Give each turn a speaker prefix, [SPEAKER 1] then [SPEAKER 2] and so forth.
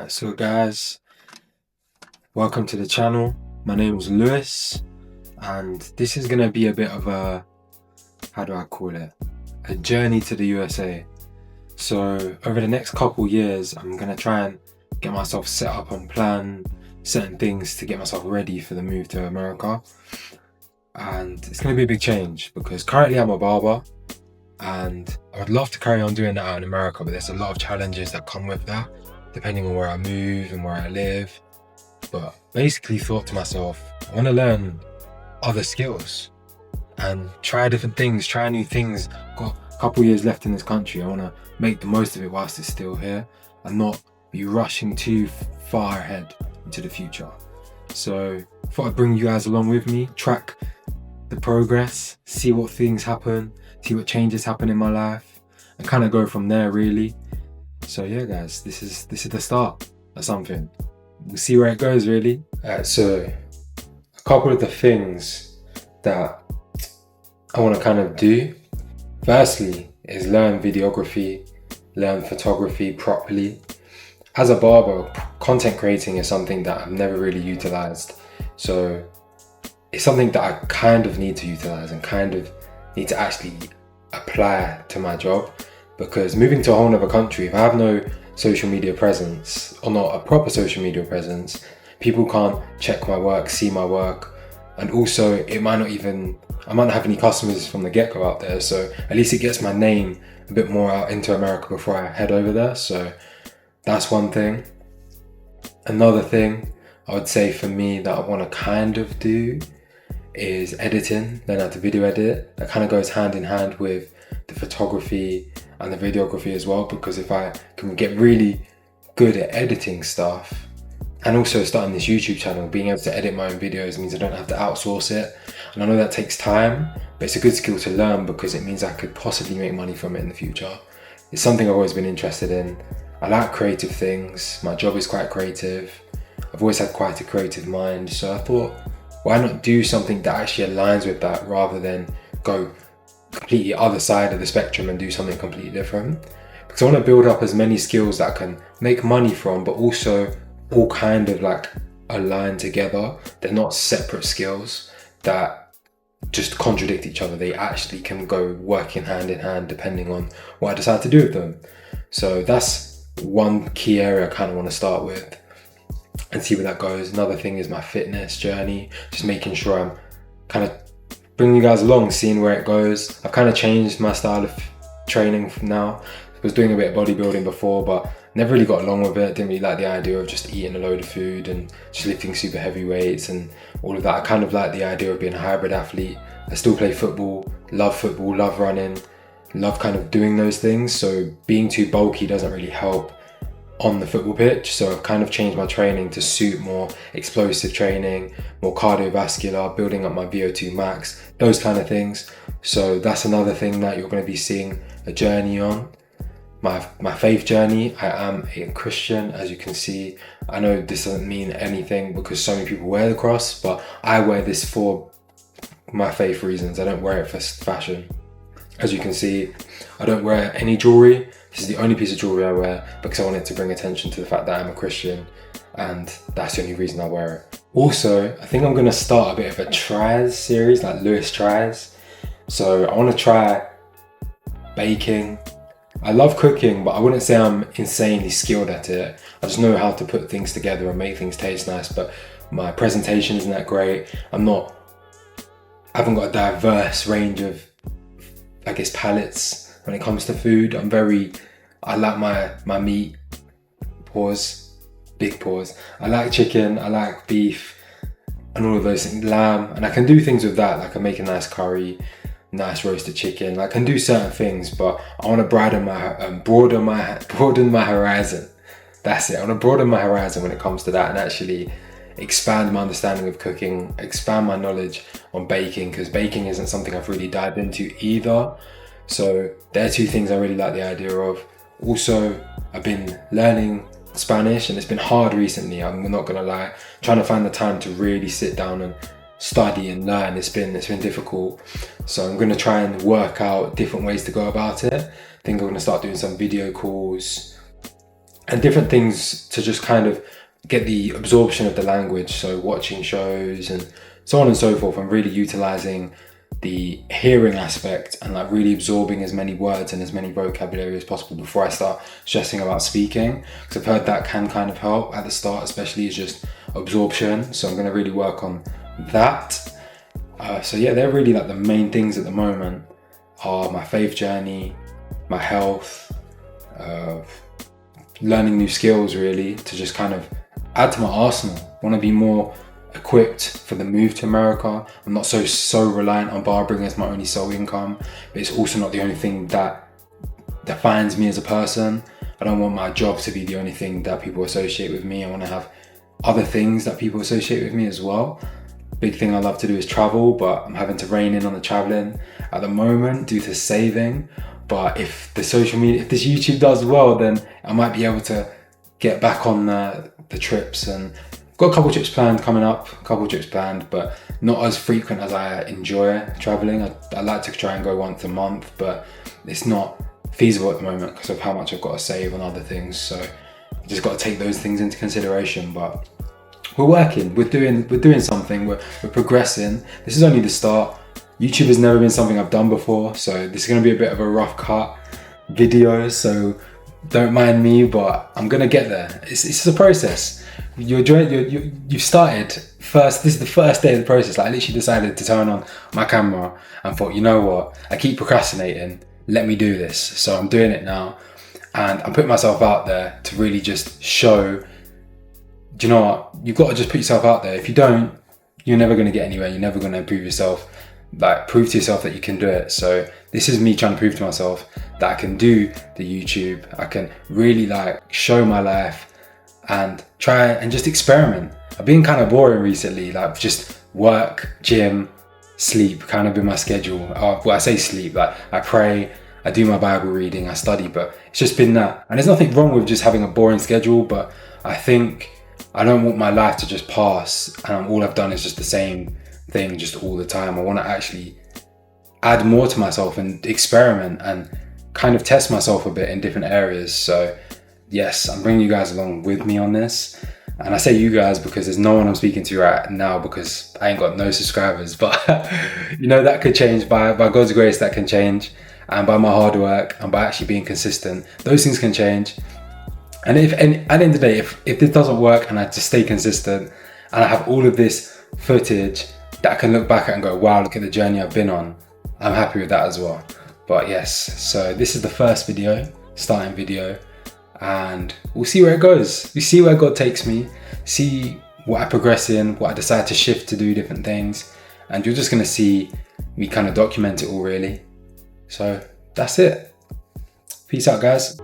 [SPEAKER 1] So guys, welcome to the channel. My name is Lewis, and this is gonna be a bit of a, how do I call it? A journey to the USA. So over the next couple years, I'm gonna try and get myself set up and plan certain things to get myself ready for the move to America. And it's gonna be a big change because currently I'm a barber and I would love to carry on doing that out in America, but there's a lot of challenges that come with that, depending on where I move and where I live. But basically thought to myself, I want to learn other skills and try different things, try new things. Got a couple years left in this country. I want to make the most of it whilst it's still here and not be rushing too far ahead into the future. So I thought I'd bring you guys along with me, track the progress, see what things happen, see what changes happen in my life, and kind of go from there really. So yeah guys, this is the start of something. We'll see where it goes really. So a couple of the things that I want to kind of do, firstly, is learn videography, learn photography properly. As a barber, content creating is something that I've never really utilized. So it's something that I kind of need to utilize and kind of need to actually apply to my job, because moving to a whole nother country, if I have no social media presence or not a proper social media presence, people can't check my work, see my work, and also I might not have any customers from the get-go out there, so at least it gets my name a bit more out into America before I head over there. So that's one thing. Another thing I would say for me that I want to kind of do is editing, learn how to video edit. That kind of goes hand in hand with the photography and the videography as well, because if I can get really good at editing stuff, and also starting this YouTube channel, being able to edit my own videos means I don't have to outsource it. And I know that takes time, but it's a good skill to learn because it means I could possibly make money from it in the future. It's something I've always been interested in. I like creative things. My job is quite creative. I've always had quite a creative mind. So I thought, why not do something that actually aligns with that rather than go completely other side of the spectrum and do something completely different? Because I want to build up as many skills that I can make money from, but also all kind of like align together. They're not separate skills that just contradict each other. They actually can go working hand in hand depending on what I decide to do with them. So that's one key area I kind of want to start with and see where that goes. Another thing is my fitness journey, just making sure I'm kind of bringing you guys along, seeing where it goes. I've kind of changed my style of training from now. I was doing a bit of bodybuilding before, but never really got along with it. Didn't really like the idea of just eating a load of food and just lifting super heavy weights and all of that. I kind of like the idea of being a hybrid athlete. I still play football, love running, love kind of doing those things. So being too bulky doesn't really help on the football pitch. So I've kind of changed my training to suit more explosive training, more cardiovascular, building up my VO2 max, those kind of things. So that's another thing that you're going to be seeing a journey on. My faith journey, I am a Christian, as you can see. I know this doesn't mean anything because so many people wear the cross, but I wear this for my faith reasons. I don't wear it for fashion. As you can see, I don't wear any jewelry. This is the only piece of jewelry I wear because I wanted to bring attention to the fact that I'm a Christian, and that's the only reason I wear it. Also, I think I'm going to start a bit of a tries series, like Lewis tries. So I want to try baking. I love cooking, but I wouldn't say I'm insanely skilled at it. I just know how to put things together and make things taste nice, but my presentation isn't that great. I haven't got a diverse range of, I guess, palettes when it comes to food. I like my meat, big pause. I like chicken, I like beef, and all of those things, lamb, and I can do things with that. Like I can make a nice curry, nice roasted chicken. I can do certain things, but I want to broaden my horizon. That's it. I want to broaden my horizon when it comes to that and actually expand my understanding of cooking, expand my knowledge on baking, because baking isn't something I've really dived into either. So they're two things I really like the idea of. Also, I've been learning Spanish and it's been hard recently, I'm not gonna lie. Trying to find the time to really sit down and study and learn, it's been difficult. So I'm gonna try and work out different ways to go about it. I think I'm gonna start doing some video calls and different things to just kind of get the absorption of the language. So watching shows and so on and so forth, and really utilizing the hearing aspect and like really absorbing as many words and as many vocabulary as possible before I start stressing about speaking, because I've heard that can kind of help at the start, especially is just absorption. So I'm going to really work on that. So yeah, they're really like the main things at the moment are my faith journey, my health, learning new skills really to just kind of add to my arsenal. I want to be more equipped for the move to America. I'm not so reliant on barbering as my only sole income, but it's also not the only thing that defines me as a person. I don't want my job to be the only thing that people associate with me. I want to have other things that people associate with me as well. Big thing I love to do is travel, but I'm having to rein in on the traveling at the moment due to saving. But if the social media, if this YouTube does well, then I might be able to get back on the trips, and got a couple trips planned coming up, but not as frequent as I enjoy traveling. I like to try and go once a month, but it's not feasible at the moment because of how much I've got to save on other things. So I just got to take those things into consideration. But we're working, we're doing something, we're progressing. This is only the start. YouTube has never been something I've done before, so this is going to be a bit of a rough cut video, so don't mind me, but I'm gonna get there. It's a process. You've started first. This is the first day of the process. Like, I literally decided to turn on my camera and thought, you know what? I keep procrastinating. Let me do this. So I'm doing it now, and I'm putting myself out there to really just show. Do you know what? You've got to just put yourself out there. If you don't, you're never gonna get anywhere. You're never gonna improve yourself. Like, prove to yourself that you can do it. So this is me trying to prove to myself that I can do the YouTube. I can really like show my life and try and just experiment. I've been kind of boring recently, like just work, gym, sleep kind of been my schedule. Well, I say sleep, like I pray, I do my Bible reading, I study, but it's just been that. And there's nothing wrong with just having a boring schedule, but I think I don't want my life to just pass and all I've done is just the same thing just all the time. I want to actually add more to myself and experiment and kind of test myself a bit in different areas. So yes, I'm bringing you guys along with me on this. And I say you guys because there's no one I'm speaking to right now because I ain't got no subscribers, but you know, that could change by God's grace. That can change, and by my hard work and by actually being consistent, those things can change. And at the end of the day, if this doesn't work and I just stay consistent and I have all of this footage that I can look back at and go, wow, look at the journey I've been on, I'm happy with that as well. But yes, so this is the first starting video, and we'll see where it goes. We see where God takes me, see what I progress in, what I decide to shift to do different things, and you're just gonna see me kind of document it all really. So that's it. Peace out, guys.